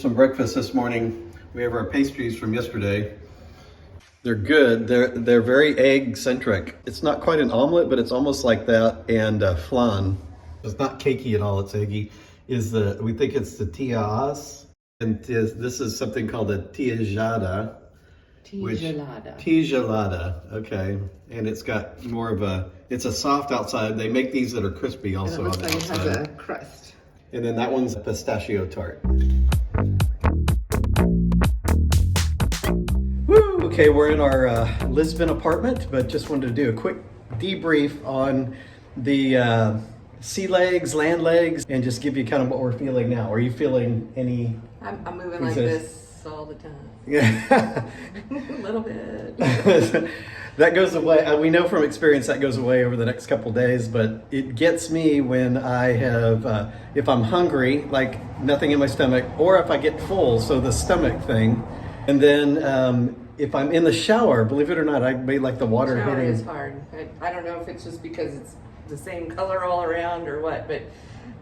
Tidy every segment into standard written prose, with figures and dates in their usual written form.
Some breakfast this morning. We have our pastries from yesterday. They're good. They're very egg centric. It's not quite an omelet, but it's almost like that. And flan. It's not cakey at all. It's eggy. We think it's the tiaas, and this is something called a tiajada. Tigelada. Okay, and it's got more of it's a soft outside. They make these that are crispy also. And it looks on the like outside. it has a crust. And then that one's a pistachio tart. Woo! Okay, we're in our Lisbon apartment, but just wanted to do a quick debrief on the sea legs, land legs, and just give you kind of what we're feeling now. Are you feeling any? I'm moving like this all the time. Yeah. A little bit. That goes away. We know from experience that goes away over the next couple days, but it gets me when I have, if I'm hungry, like nothing in my stomach, or if I get full, so the stomach thing. And then if I'm in the shower, believe it or not, I may like the water The shower hitting. is hard. I don't know if it's just because it's the same color all around or what, but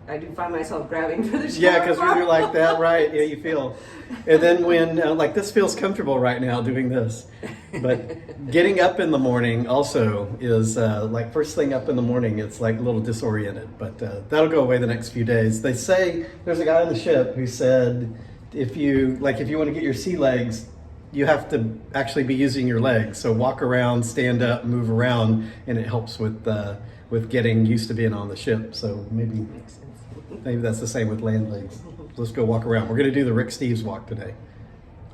I do find myself grabbing for the shower. Yeah, because when you're like that, right? Yeah, you feel. And then when, like this feels comfortable right now doing this. But getting up in the morning also is like first thing up in the morning, it's like a little disoriented. But that'll go away the next few days. They say, there's a guy on the ship who said, if you want to get your sea legs, you have to actually be using your legs. So walk around, stand up, move around, and it helps with getting used to being on the ship. So maybe that's the same with land legs. Let's go walk around. We're going to do the Rick Steves walk today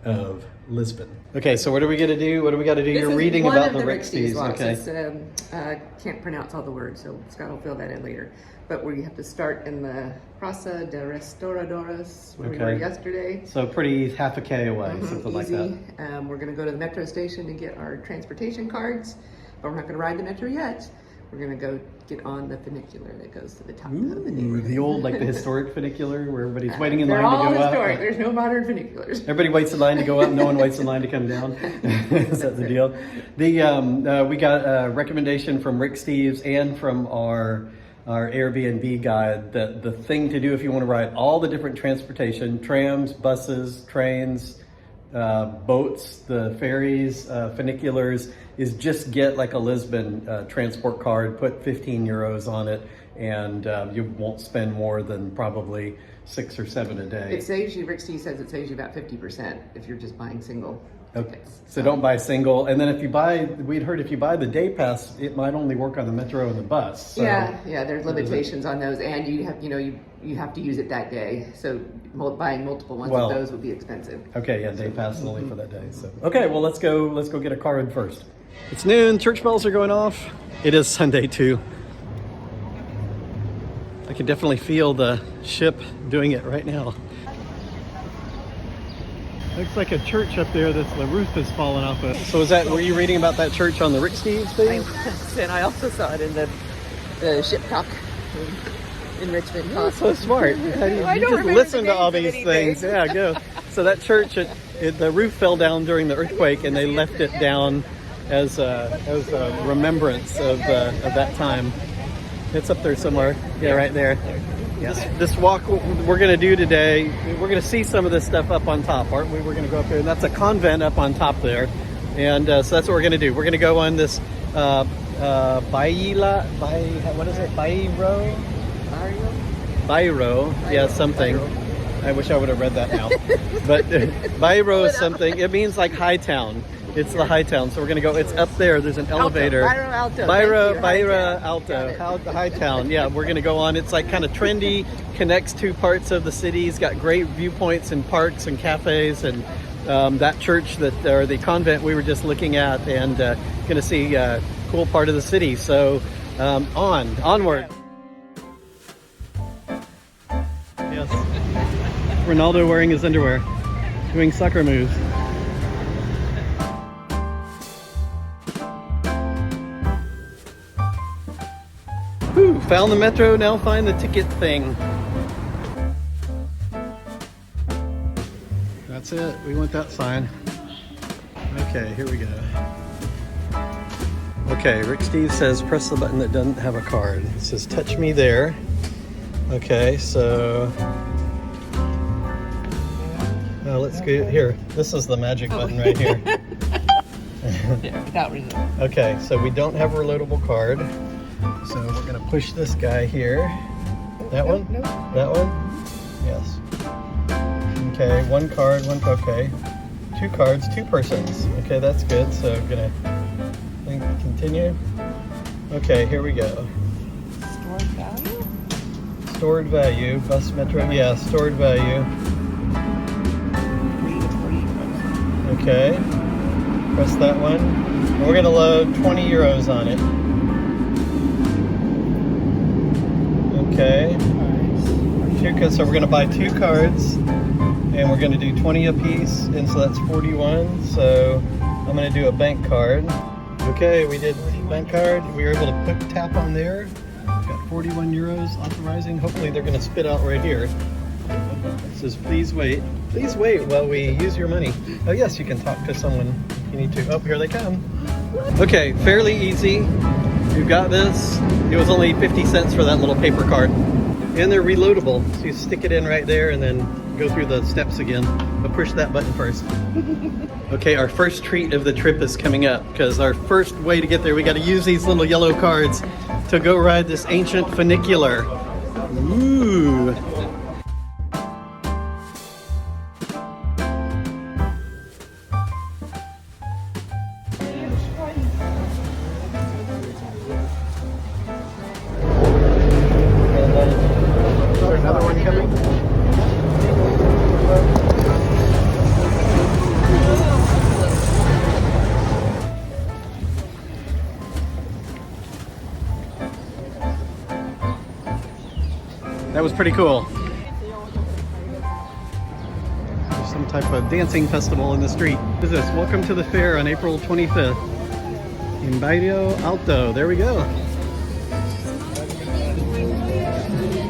of Lisbon. Okay, so what are we going to do? What do we got to do? You're reading about the Rick Steves. Okay. Can't pronounce all the words, so Scott will fill that in later. But we have to start in the Praça de Restauradores, where we were yesterday. So pretty half a K away, something like that. We're going to go to the metro station to get our transportation cards, but we're not going to ride the metro yet. We're going to go get on the funicular that goes to the top of the neighborhood. The old, like the historic funicular where everybody's waiting in line to go up. They're all historic. Up. There's no modern funiculars. Everybody waits in line to go up. No one waits in line to come down. Is that the deal? We got a recommendation from Rick Steves and from our Airbnb guide that the thing to do if you want to ride all the different transportation, trams, buses, trains, boats, the ferries, funiculars, is just get like a Lisbon transport card, put 15 euros on it, and you won't spend more than probably 6 or 7 a day. It saves you, Rick Steve says it saves you about 50% if you're just buying single tickets. So don't buy single, and then we'd heard if you buy the day pass, it might only work on the metro and the bus. So yeah, there's limitations on those, and you have to use it that day. So buying multiple ones of those would be expensive. Okay, yeah, day pass is only for that day. So okay, well let's go get a card first. It's noon. Church bells are going off. It is Sunday too. I can definitely feel the ship doing it right now. Looks like a church up there that's the roof is falling off of. So were you reading about that church on the Rick Steves thing? And I also saw it in the ship talk in Richmond. Oh, so smart. You just listen to all these things. Yeah, go. So that church, the roof fell down during the earthquake, and they left it down as a remembrance of that time. It's up there somewhere. Yeah, right there. Yes. This walk we're going to do today, we're going to see some of this stuff up on top, aren't we? We're going to go up there, and that's a convent up on top there. And so that's what we're going to do. We're going to go on this Baillo? Bairro, yeah, something. I wish I would have read that now. But Bairro is something. It means like high town. It's the high town. So we're going to go. It's up there. There's an elevator. Bairro Alto. High town. Yeah, we're going to go on. It's like kind of trendy. Connects two parts of the city. It's got great viewpoints and parks and cafes and that church or the convent we were just looking at, and going to see a cool part of the city. So onward. Yes. Ronaldo wearing his underwear, doing soccer moves. Whew, found the metro, now find the ticket thing. That's it, we want that sign. Okay, here we go. Okay, Rick Steve says press the button that doesn't have a card. It says touch me there. Okay, so Let's go here. This is the magic button right here. Yeah, without reload. Okay, so we don't have a reloadable card. So we're gonna push this guy here. That one? Nope. That one? Yes. Okay, one card, okay. 2 cards, 2 persons. Okay, that's good. So I'm gonna continue. Okay, here we go. Stored value? Stored value, bus metro, yeah, stored value. Okay, press that one. And we're gonna load 20 euros on it. Okay, so we're gonna buy 2 cards and we're gonna do 20 a piece, and so that's 41. So I'm gonna do a bank card. Okay, we did bank card. We were able to tap on there. Got 41 euros authorizing. Hopefully they're gonna spit out right here. It says, please wait while we use your money. Oh yes, you can talk to someone if you need to. Oh, here they come. Okay, fairly easy. We've got this. It was only 50 cents for that little paper card. And they're reloadable. So you stick it in right there and then go through the steps again. But push that button first. Okay, our first treat of the trip is coming up, because our first way to get there, we got to use these little yellow cards to go ride this ancient funicular. Ooh. Another one coming? That was pretty cool. There's some type of dancing festival in the street. What is this? Welcome to the fair on April 25th in Baillo, Alto. There we go.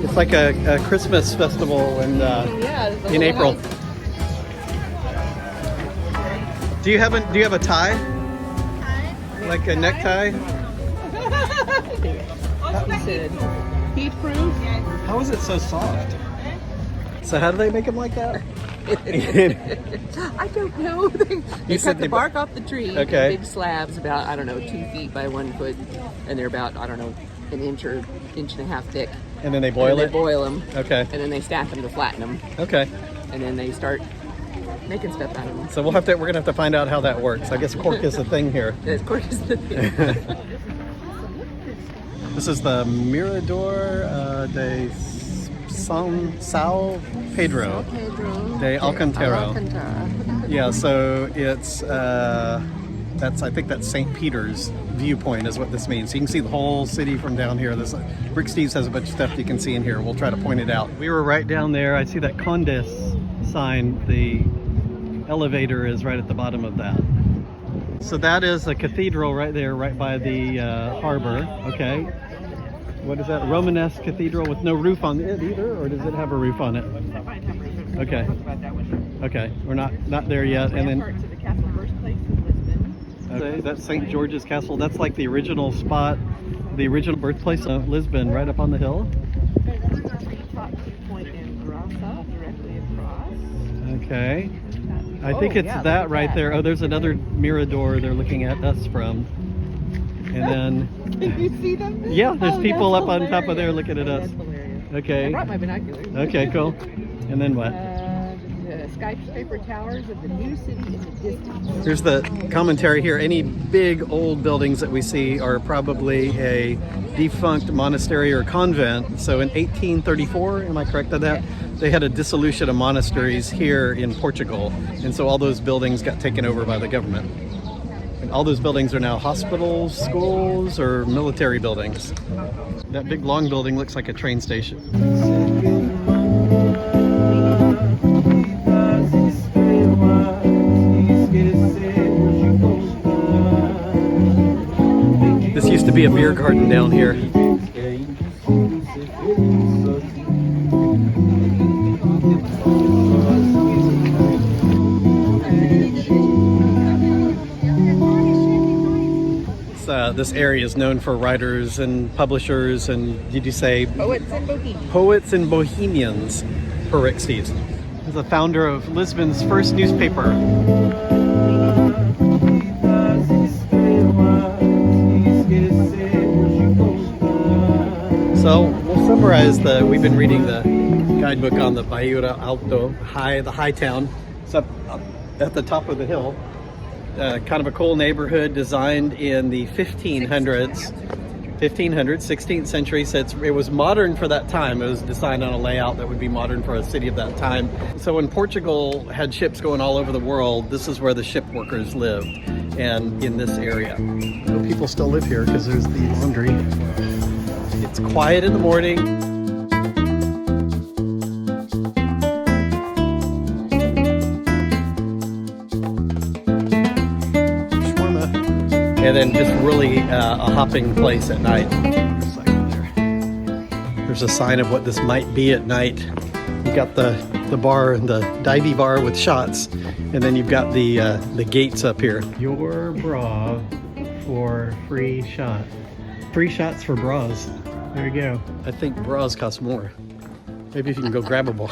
It's like a Christmas festival in April. Do you have a tie? Like a necktie? Heat proof. How is it so soft? So how do they make them like that? I don't know. They cut the bark off the tree. Okay. Big slabs about, I don't know, 2 feet by 1 foot, and they're about, I don't know, an inch or inch and a half thick. And then they boil it? They boil them. Okay. And then they stack them to flatten them. Okay. And then they start making stuff out of them. So we're gonna have to find out how that works. I guess cork is the thing here. Yes, cork is the thing. This is the Mirador de São Pedro de Alcantara. Yeah, so it's I think that's St. Peter's viewpoint is what this means. So you can see the whole city from down here. This Brick Steve's has a bunch of stuff you can see in here. We'll try to point it out. We were right down there. I see that Condes sign. The elevator is right at the bottom of that. So that is a cathedral right there, right by the harbor. Okay. What is that? Romanesque cathedral with no roof on it either, or does it have a roof on it? Okay. Okay. We're not there yet. And then parts of the castle birthplace in Lisbon. Okay, that's St. George's Castle. That's like the original spot, the original birthplace of Lisbon, right up on the hill. There's our top point in Grassa, directly across. Okay. I think it's that right there. Oh, there's another mirador they're looking at us from. And then... Can you see them? Yeah, there's people up on top of there looking at us. That's hilarious. Okay. I brought my binoculars. Okay, cool. And then what? The skyscraper towers of the new city in the distance. Here's the commentary here. Any big old buildings that we see are probably a defunct monastery or convent. So in 1834, am I correct on that? They had a dissolution of monasteries here in Portugal. And so all those buildings got taken over by the government. And all those buildings are now hospitals, schools, or military buildings. That big long building looks like a train station. This used to be a beer garden down here. This area is known for writers and publishers and, did you say? Poets and bohemians. Poets and bohemians for Rick Steves. the founder of Lisbon's first newspaper. So we'll summarize we've been reading the guidebook on the Baillo Alto, the high town. It's up at the top of the hill. Kind of a cool neighborhood designed in the 1500s, 16th century. So it was modern for that time. It was designed on a layout that would be modern for a city of that time. So when Portugal had ships going all over the world, this is where the ship workers lived, and in this area. So people still live here because there's the laundry. It's quiet in the morning. And then just really a hopping place at night. There's a sign of what this might be at night. You've got the bar and the divey bar with shots, and then you've got the gates up here. Your bra for free shot. Free shots for bras. There you go. I think bras cost more. Maybe if you can go grab a ball.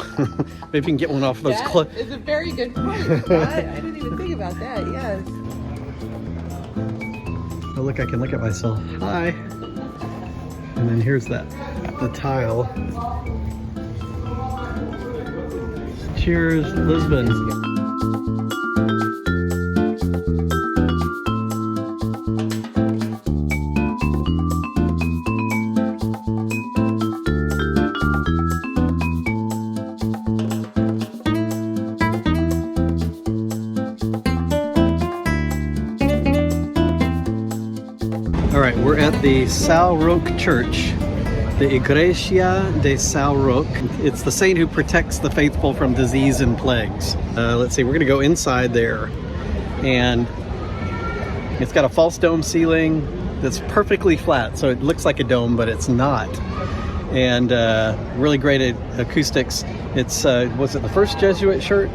Maybe you can get one off those clothes. That is a very good point. I didn't even think about that, yes. Oh look, I can look at myself. Hi. And then here's the tile. Cheers, Lisbon. All right, we're at the São Roque Church, the Igreja de São Roque. It's the saint who protects the faithful from disease and plagues. Let's see, we're gonna go inside there. And it's got a false dome ceiling that's perfectly flat, so it looks like a dome, but it's not. And really great acoustics. It's, was it the first Jesuit church?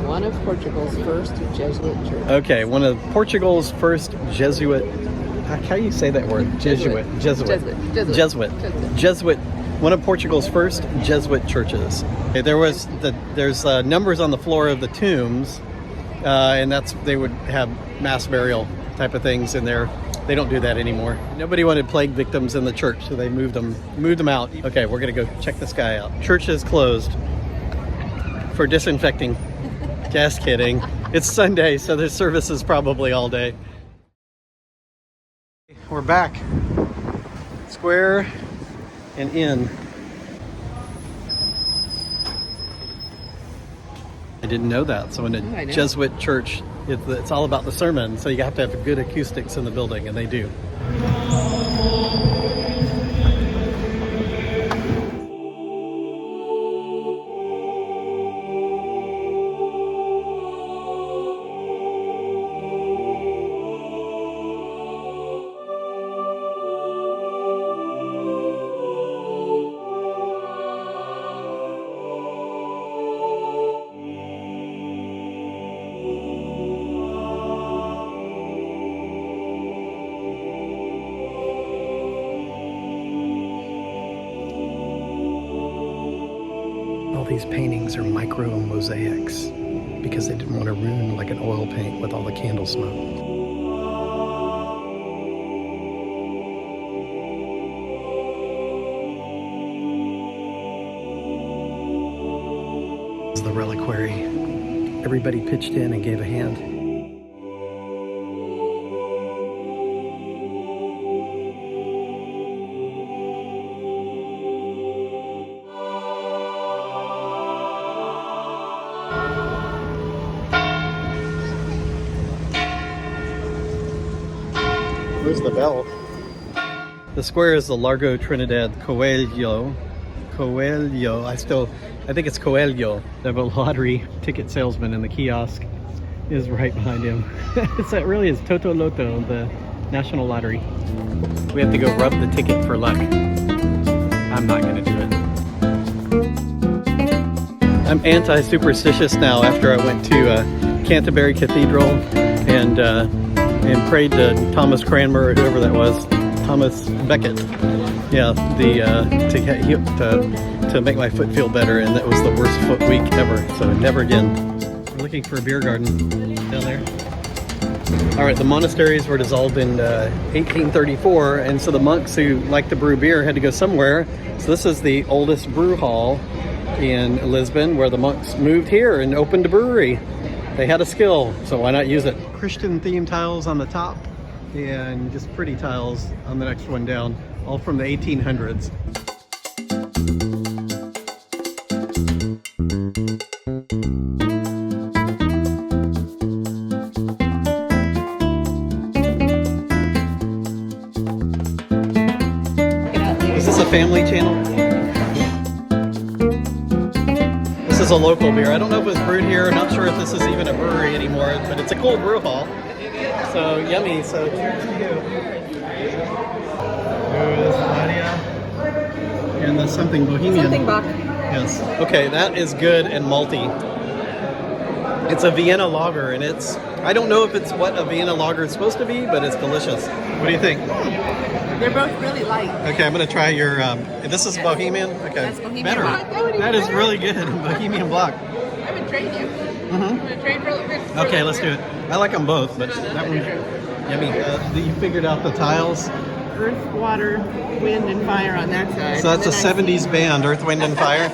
One of Portugal's first Jesuit churches. Okay, one of Portugal's first Jesuit. How do you say that word? Jesuit. One of Portugal's first Jesuit churches. Okay, there's numbers on the floor of the tombs, and they would have mass burial type of things in there. They don't do that anymore. Nobody wanted plague victims in the church, so they moved them out. Okay, we're gonna go check this guy out. Church is closed for disinfecting. Just kidding. It's Sunday, so there's services probably all day. We're back. Square and in. I didn't know that. So in a Jesuit church, it's all about the sermon. So you have to have good acoustics in the building, and they do. All these paintings are micro mosaics because they didn't want to ruin like an oil paint with all the candle smoke. This is the reliquary. Everybody pitched in and gave a hand. Where's the bell? The square is the Largo Trinidad Coelho. I think it's Coelho. They have a lottery ticket salesman, and the kiosk is right behind him. It really is Toto Loto, the national lottery. We have to go rub the ticket for luck. I'm not gonna do it. I'm anti-superstitious now after I went to Canterbury Cathedral and prayed to Thomas Cranmer, or whoever that was. Thomas Becket. Yeah, to make my foot feel better, and that was the worst foot week ever. So never again. We're looking for a beer garden down there. All right, the monasteries were dissolved in 1834, and so the monks who liked to brew beer had to go somewhere. So this is the oldest brew hall in Lisbon, where the monks moved here and opened a brewery. They had a skill, so why not use it? Christian themed tiles on the top and just pretty tiles on the next one down, all from the 1800s. Is this a family channel? This is a local beer. I don't know if it's brewed here. I'm not sure if this is even a brewery anymore, but it's a cool brew hall. So yummy. So cheers to you. Ooh, this is Nadia. And that's something Bohemian. Something Bach. Yes. Okay, that is good and malty. It's a Vienna lager, and it's, I don't know if it's what a Vienna lager is supposed to be, but it's delicious. What do you think? They're both really light. Okay, I'm going to try your, this is Bohemian? Okay. That's Bohemian better. Black. That is really good. Bohemian Black. I would trade you. Mm-hmm. I'm going to trade for a little bit. Okay, let's do it. I like them both, but that one, yummy. You figured out the tiles? Earth, water, wind, and fire on that side. So that's a 70s band, Earth, Wind, and Fire.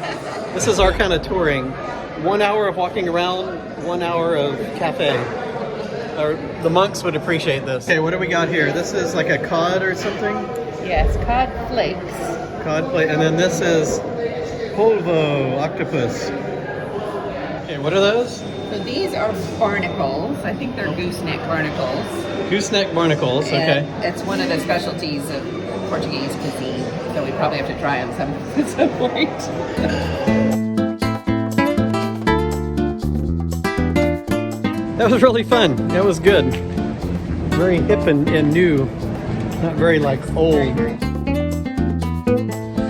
This is our kind of touring. 1 hour of walking around, 1 hour of cafe. The monks would appreciate this. Okay, what do we got here? This is like a cod or something? Yes, cod flakes. Cod plate. And then this is polvo, octopus. Okay, what are those? So these are barnacles. I think they're gooseneck barnacles. Gooseneck barnacles, okay. And it's one of the specialties of Portuguese cuisine. So we probably have to try them at some point. That was really fun. That was good. Very hip and new. Not very like old.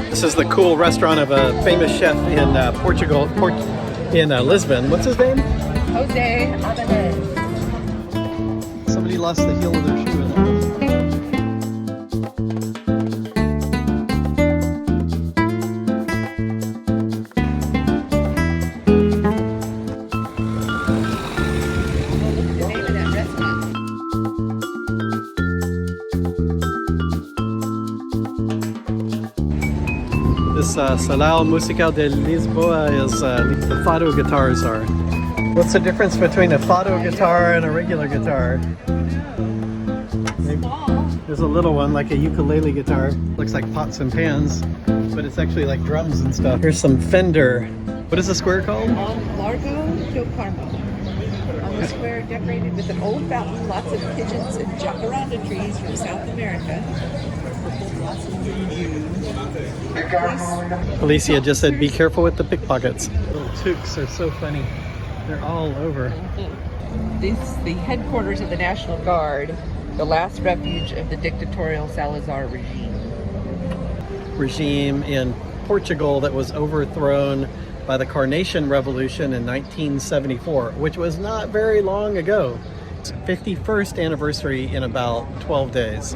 This is the cool restaurant of a famous chef in Portugal, in Lisbon. What's his name? Jose Abanez. Somebody lost the heel of their shoe in there. This Salão Musical de Lisboa is the fado guitars are. What's the difference between a fado guitar and a regular guitar? There's a little one like a ukulele guitar. Looks like pots and pans, but it's actually like drums and stuff. Here's some Fender. What is the square called? Largo do Carmo. On the square decorated with an old fountain, lots of pigeons and jacaranda trees from South America. Alicia just said, be careful with the pickpockets. Little toques are so funny. They're all over. This is the headquarters of the National Guard, the last refuge of the dictatorial Salazar regime in Portugal that was overthrown by the Carnation Revolution in 1974, which was not very long ago. It's 51st anniversary in about 12 days.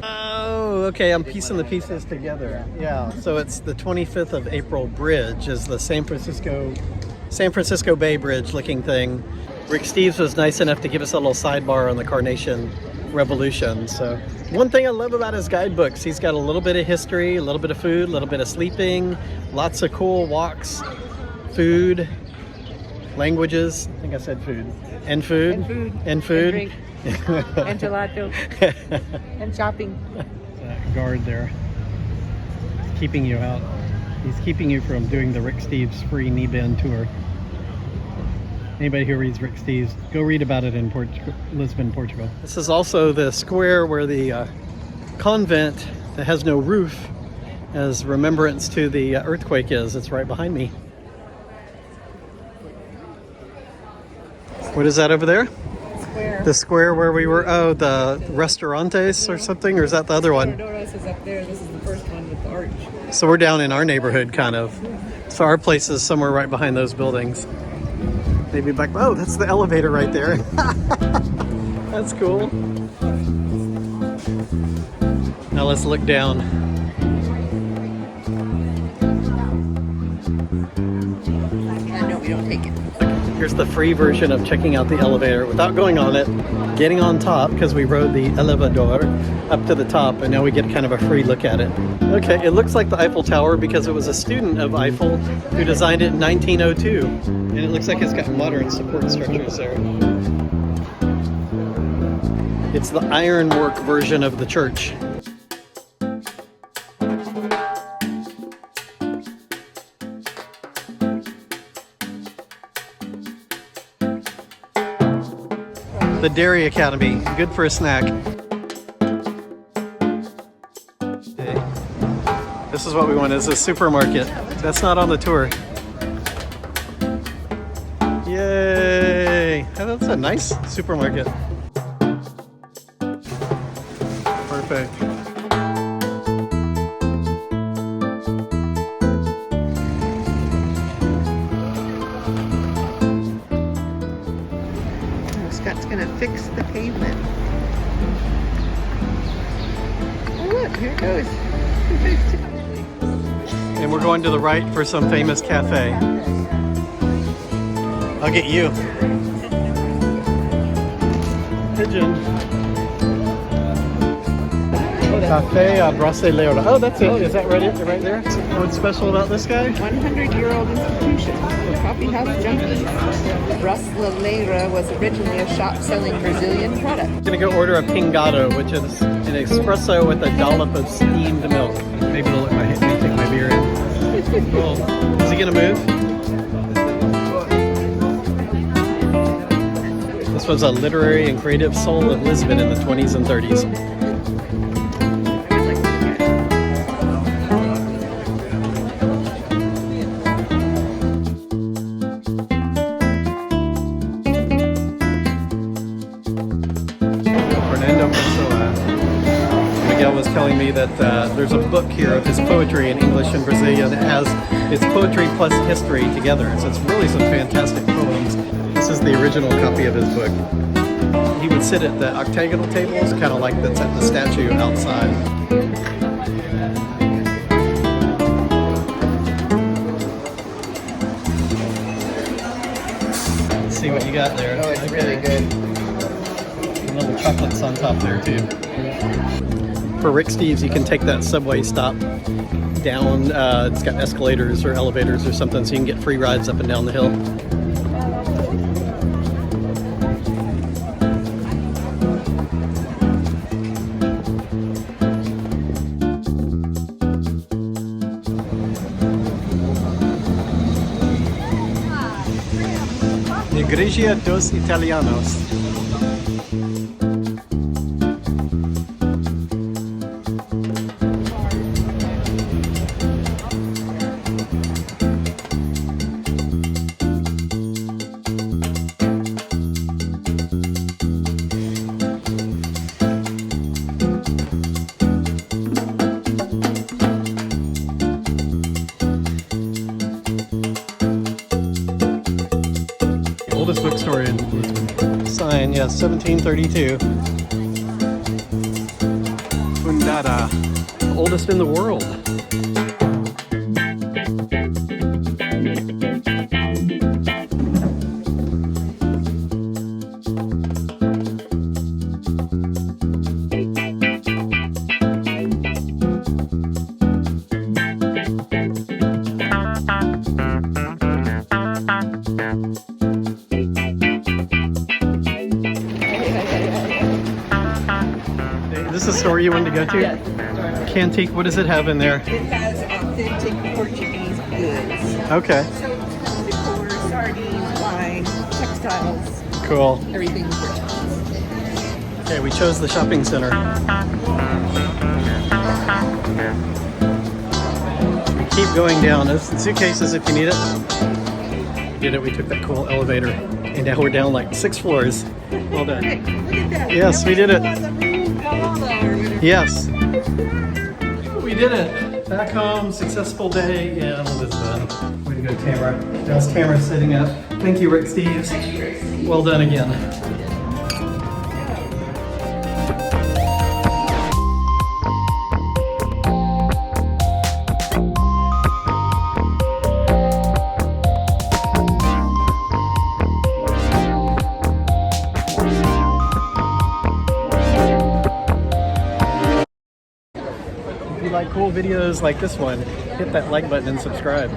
Oh, okay, I'm piecing the pieces together. Yeah, so it's the 25th of April Bridge is the San Francisco Bay Bridge looking thing. Rick Steves was nice enough to give us a little sidebar on the Carnation Revolution. So one thing I love about his guidebooks, he's got a little bit of history, a little bit of food, a little bit of sleeping, lots of cool walks, food, languages. I think I said food. And food. And food. And food. And drink. And gelato. And shopping. That guard there. He's keeping you out. He's keeping you from doing the Rick Steves free knee bend tour. Anybody who reads Rick Steves, go read about it in Lisbon, Portugal. This is also the square where the convent that has no roof as remembrance to the earthquake is. It's right behind me. What is that over there? Square. The square where we were, oh, the restaurantes or something, or is that the other one? Doros is up there. This is the first one with the arch. So we're down in our neighborhood, kind of. So our place is somewhere right behind those buildings. Maybe back, oh, that's the elevator right there. That's cool. Now let's look down. I know we don't take it. Here's the free version of checking out the elevator without going on it, getting on top because we rode the elevador up to the top, and now we get kind of a free look at it. Okay, it looks like the Eiffel Tower because it was a student of Eiffel who designed it in 1902. And it looks like it's got modern support structures there. It's the ironwork version of the church. The Dairy Academy, good for a snack. Okay. This is what we want, is a supermarket. That's not on the tour. Yay! Oh, that's a nice supermarket. Perfect. Scott's gonna fix the pavement. Oh look, here it goes. And we're going to the right for some famous cafe. I'll get you. Pigeon. Cafe Brasileira. Oh, that's it. Is that right there? What's special about this guy? 100-year-old institution for coffee house junkies. Brasileira was originally a shop selling Brazilian products. I'm gonna go order a pingado, which is an espresso with a dollop of steamed milk. Maybe it'll let me take my beer in. Cool. Is he gonna move? This was a literary and creative soul of Lisbon in the 20s and 30s. Was telling me that there's a book here of his poetry in English and Brazilian. It has its poetry plus history together. So it's really some fantastic poems. This is the original copy of his book. He would sit at the octagonal tables, kind of like that's at the statue outside. Let's see what you got there. Oh, it's really good. And little chocolates on top there too. For Rick Steves, you can take that subway stop down. It's got escalators or elevators or something, so you can get free rides up and down the hill. Igreja dos Italianos. Oldest bookstore in Lisbon. Sign, yes, 1732. Fundada, oldest in the world. Is this a store you wanted to go to? Yes. Cantique, what does it have in there? It has authentic Portuguese goods. Okay. Decor, sardines, wine, textiles. Cool. Everything Portuguese. Okay, we chose the shopping center. Keep going down. There's suitcases if you need it. We did it. We took that cool elevator, and now we're down like 6 floors. Well done. Hey, look at that. Yes, we did it. Yes. We did it. Back home, successful day in Lisbon. Way to go, Tamara. That's Tamara sitting up. Thank you, Rick Steves. Well done again. like cool videos like this one, hit that like button and subscribe.